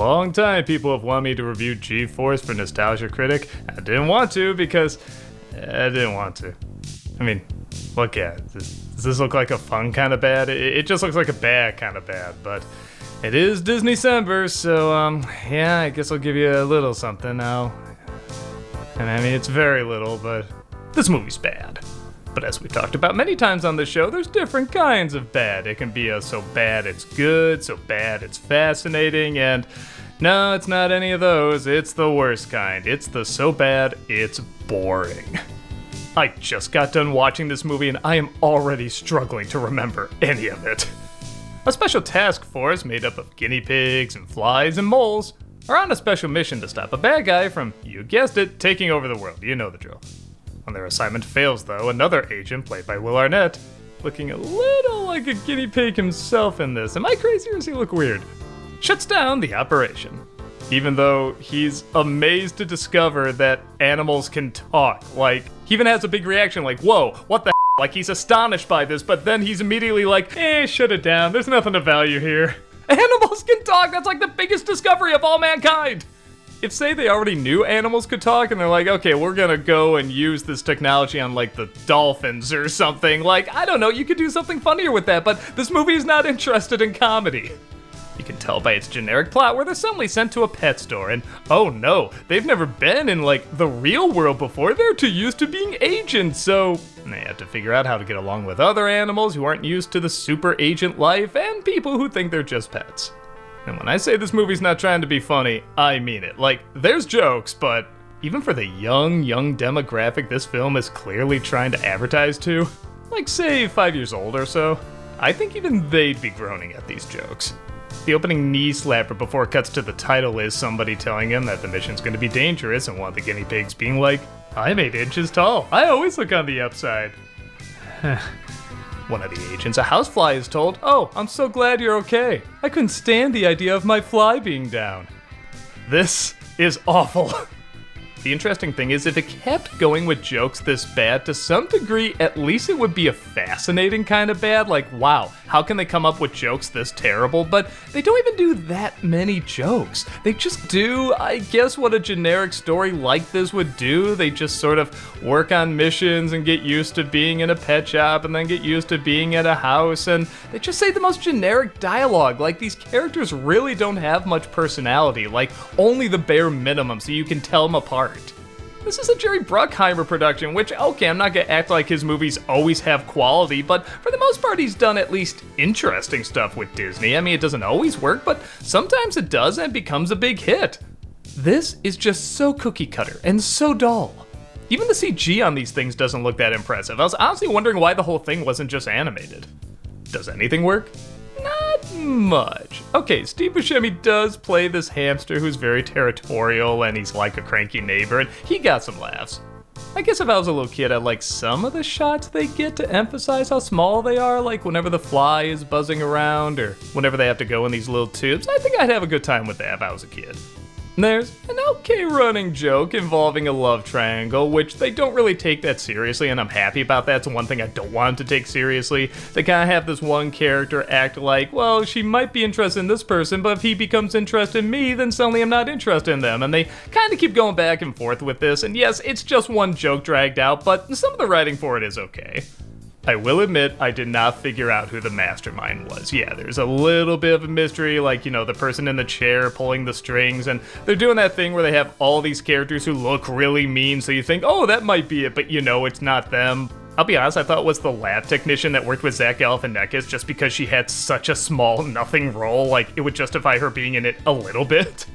long time people have wanted me to review G-Force for Nostalgia Critic. I didn't want to because I didn't want to. I mean, look at it. Does this look like a fun kind of bad? It just looks like a bad kind of bad, but it is DisneyCember, so yeah, I guess I'll give you a little something now. And I mean, it's very little, but this movie's bad. But as we talked about many times on the show, there's different kinds of bad. It can be a so bad it's good, so bad it's fascinating, and no, it's not any of those. It's the worst kind. It's the so bad it's boring. I just got done watching this movie and I am already struggling to remember any of it. A special task force made up of guinea pigs and flies and moles are on a special mission to stop a bad guy from, you guessed it, taking over the world. You know the drill. When their assignment fails, though, another agent, played by Will Arnett, looking a little like a guinea pig himself in this, am I crazy or does he look weird? Shuts down the operation. Even though he's amazed to discover that animals can talk. Like, he even has a big reaction like, whoa, what the f-? Like, he's astonished by this, but then he's immediately like, shut it down, there's nothing of value here. Animals can talk, that's like the biggest discovery of all mankind! If, say, they already knew animals could talk and they're like, okay, we're gonna go and use this technology on, like, the dolphins or something, like, I don't know, you could do something funnier with that, but this movie is not interested in comedy. You can tell by its generic plot where they're suddenly sent to a pet store, and oh no, they've never been in, like, the real world before, they're too used to being agents, so they have to figure out how to get along with other animals who aren't used to the super agent life, and people who think they're just pets. And when I say this movie's not trying to be funny, I mean it. Like, there's jokes, but even for the young demographic this film is clearly trying to advertise to, like, say, 5 years old or so, I think even they'd be groaning at these jokes. The opening knee slapper before it cuts to the title is somebody telling him that the mission's going to be dangerous, and one of the guinea pigs being like, I'm 8 inches tall. I always look on the upside. One of the agents, a housefly, is told, oh, I'm so glad you're okay. I couldn't stand the idea of my fly being down. This is awful. The interesting thing is, if it kept going with jokes this bad, to some degree, at least it would be a fascinating kind of bad. Like, wow, how can they come up with jokes this terrible? But they don't even do that many jokes. They just do, I guess, what a generic story like this would do. They just sort of work on missions and get used to being in a pet shop and then get used to being at a house. And they just say the most generic dialogue. Like, these characters really don't have much personality. Like, only the bare minimum so you can tell them apart. This is a Jerry Bruckheimer production, which, okay, I'm not gonna act like his movies always have quality, but for the most part he's done at least interesting stuff with Disney. I mean, it doesn't always work, but sometimes it does and becomes a big hit. This is just so cookie cutter and so dull. Even the CG on these things doesn't look that impressive. I was honestly wondering why the whole thing wasn't just animated. Does anything work? Not much. Okay, Steve Buscemi does play this hamster who's very territorial and he's like a cranky neighbor, and he got some laughs. I guess if I was a little kid, I'd like some of the shots they get to emphasize how small they are, like whenever the fly is buzzing around or whenever they have to go in these little tubes. I think I'd have a good time with that if I was a kid. There's an okay running joke involving a love triangle, which they don't really take that seriously, and I'm happy about that. It's one thing I don't want them to take seriously. They kind of have this one character act like, well, she might be interested in this person, but if he becomes interested in me, then suddenly I'm not interested in them. And they kind of keep going back and forth with this, and yes, it's just one joke dragged out, but some of the writing for it is okay. I will admit, I did not figure out who the mastermind was. Yeah, there's a little bit of a mystery, like, you know, the person in the chair pulling the strings, and they're doing that thing where they have all these characters who look really mean, so you think, oh, that might be it, but you know it's not them. I'll be honest, I thought it was the lab technician that worked with Zach Galifianakis just because she had such a small, nothing role, like, it would justify her being in it a little bit.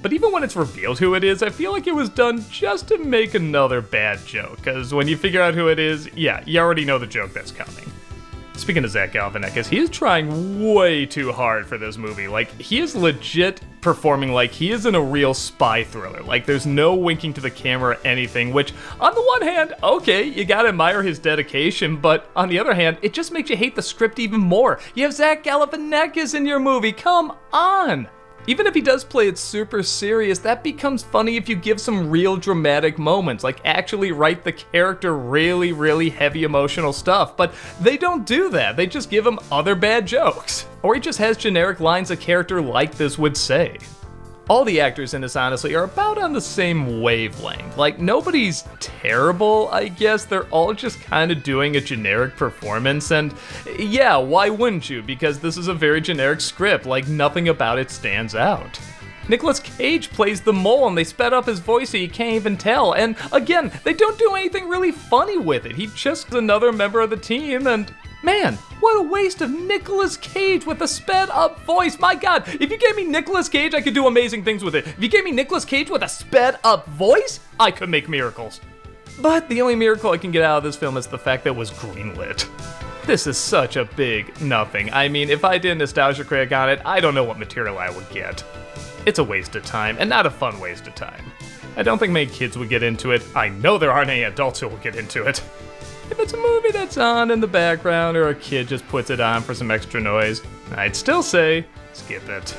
But even when it's revealed who it is, I feel like it was done just to make another bad joke, because when you figure out who it is, yeah, you already know the joke that's coming. Speaking of Zach Galifianakis, he is trying way too hard for this movie. Like, he is legit performing like he is in a real spy thriller. Like, there's no winking to the camera or anything, which, on the one hand, okay, you gotta admire his dedication, but on the other hand, it just makes you hate the script even more. You have Zach Galifianakis in your movie, come on! Even if he does play it super serious, that becomes funny if you give some real dramatic moments, like actually write the character really, really heavy emotional stuff. But they don't do that, they just give him other bad jokes. Or he just has generic lines a character like this would say. All the actors in this, honestly, are about on the same wavelength. Like, nobody's terrible, I guess. They're all just kind of doing a generic performance, and yeah, why wouldn't you? Because this is a very generic script, like, nothing about it stands out. Nicolas Cage plays the mole, and they sped up his voice so you can't even tell, and again, they don't do anything really funny with it. He's just another member of the team, and man, what a waste of Nicolas Cage with a sped up voice. My god, if you gave me Nicolas Cage, I could do amazing things with it. If you gave me Nicolas Cage with a sped up voice, I could make miracles. But the only miracle I can get out of this film is the fact that it was greenlit. This is such a big nothing. I mean, if I did a nostalgia critic on it, I don't know what material I would get. It's a waste of time, and not a fun waste of time. I don't think many kids would get into it. I know there aren't any adults who will get into it. If it's a movie that's on in the background or a kid just puts it on for some extra noise, I'd still say skip it.